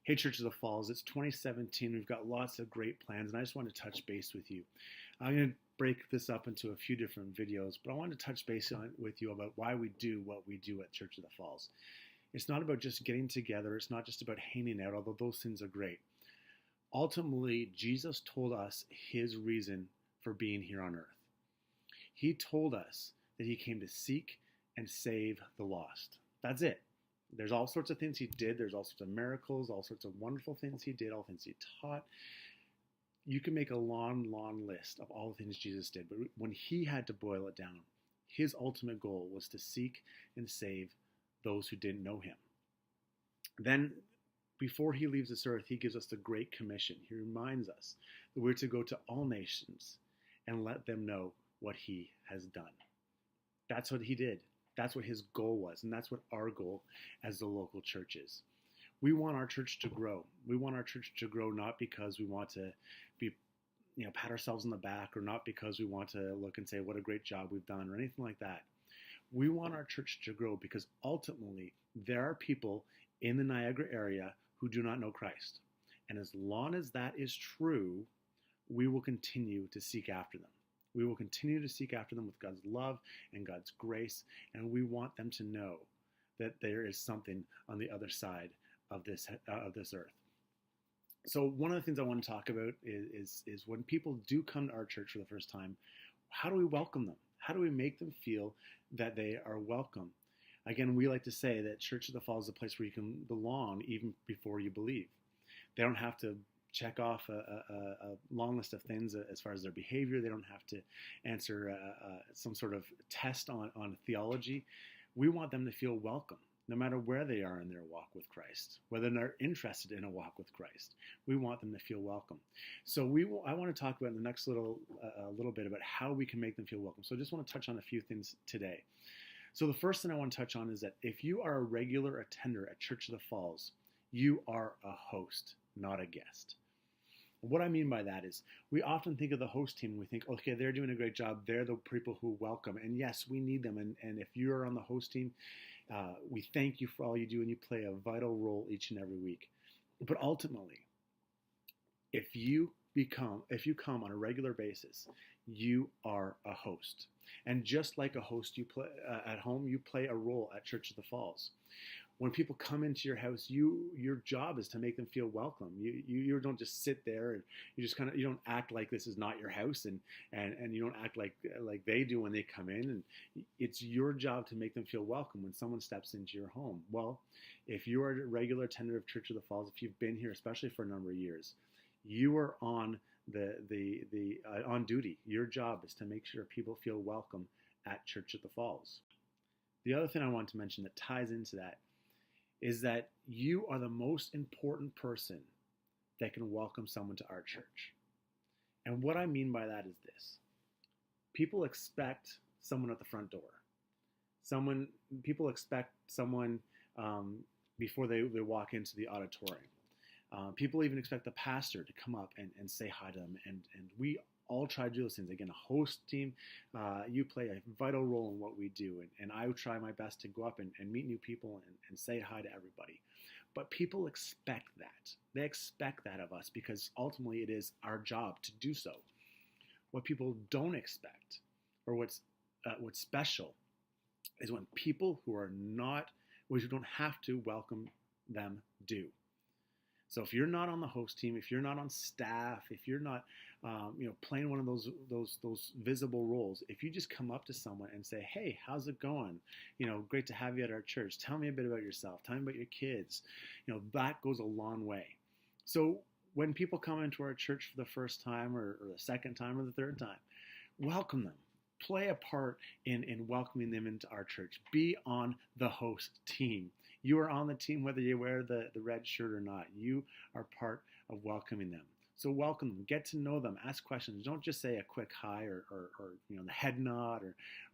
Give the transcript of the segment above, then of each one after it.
Hey, Church of the Falls, it's 2017. We've got lots of great plans, and I just want to touch base with you. I'm going to break this up into a few different videos, but I want to touch base with you about why we do what we do at Church of the Falls. It's not about just getting together, it's not just about hanging out, although those things are great. Ultimately, Jesus told us his reason for being here on earth. He told us that he came to seek and save the lost. That's it. There's all sorts of things he did. There's all sorts of miracles, all sorts of wonderful things he did, all things he taught. You can make a long, long list of all the things Jesus did. But when he had to boil it down, his ultimate goal was to seek and save those who didn't know him. Then, before he leaves this earth, he gives us the Great Commission. He reminds us that we're to go to all nations and let them know what he has done. That's what he did. That's what his goal was, and that's what our goal as the local church is. We want our church to grow. We want our church to grow not because we want to be, pat ourselves on the back, or not because we want to look and say what a great job we've done or anything like that. We want our church to grow because ultimately there are people in the Niagara area who do not know Christ. And as long as that is true, we will continue to seek after them. We will continue to seek after them with God's love and God's grace, and we want them to know that there is something on the other side of this earth. So one of the things I want to talk about is when people do come to our church for the first time, how do we welcome them? How do we make them feel that they are welcome? Again, we like to say that Church of the Falls is a place where you can belong even before you believe. They don't have to check off a long list of things as far as their behavior. They don't have to answer some sort of test on theology. We want them to feel welcome, no matter where they are in their walk with Christ, whether they're interested in a walk with Christ. We want them to feel welcome. So I want to talk about in the next little bit about how we can make them feel welcome. So I just want to touch on a few things today. So the first thing I want to touch on is that if you are a regular attender at Church of the Falls, you are a host, not a guest. What I mean by that is we often think of the host team and we think, okay, they're doing a great job. They're the people who welcome. And yes, we need them. And if you're on the host team, we thank you for all you do, and you play a vital role each and every week. But ultimately, if you come on a regular basis, you are a host. And just like a host, you play at home, you play a role at Church of the Falls. When people come into your house, your job is to make them feel welcome. You don't just sit there and you don't act like this is not your house, and you don't act like they do when they come in. And it's your job to make them feel welcome when someone steps into your home. Well, if you are a regular attender of Church of the Falls, if you've been here, especially for a number of years, you are on on duty. Your job is to make sure people feel welcome at Church of the Falls. The other thing I want to mention that ties into that is that you are the most important person that can welcome someone to our church. And what I mean by that is this. People expect someone at the front door. People expect someone before they walk into the auditorium. People even expect the pastor to come up and say hi to them. And we all try to do those things. Again, a host team, you play a vital role in what we do. And I try my best to go up and meet new people and say hi to everybody. But people expect that. They expect that of us because ultimately it is our job to do so. What people don't expect, or what's special, is when people who don't have to welcome them do. So if you're not on the host team, if you're not on staff, if you're not, playing one of those visible roles, if you just come up to someone and say, "Hey, how's it going? Great to have you at our church. Tell me a bit about yourself. Tell me about your kids." That goes a long way. So when people come into our church for the first time, or the second time, or the third time, welcome them. Play a part in welcoming them into our church. Be on the host team. You are on the team whether you wear the red shirt or not. You are part of welcoming them. So welcome them. Get to know them. Ask questions. Don't just say a quick hi or the head nod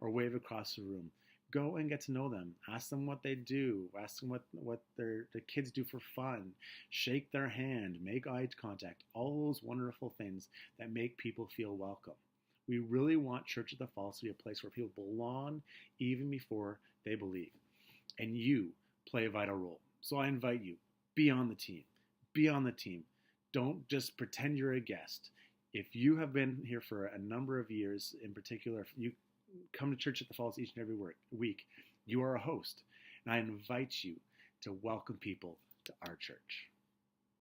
or wave across the room. Go and get to know them. Ask them what they do. Ask them what their kids do for fun. Shake their hand. Make eye contact. All those wonderful things that make people feel welcome. We really want Church of the Falls to be a place where people belong even before they believe. And you play a vital role. So I invite you, be on the team. be on the team. Don't just pretend you're a guest. If you have been here for a number of years, in particular, if you come to church at the Falls each and every week, you are a host. And I invite you to welcome people to our church.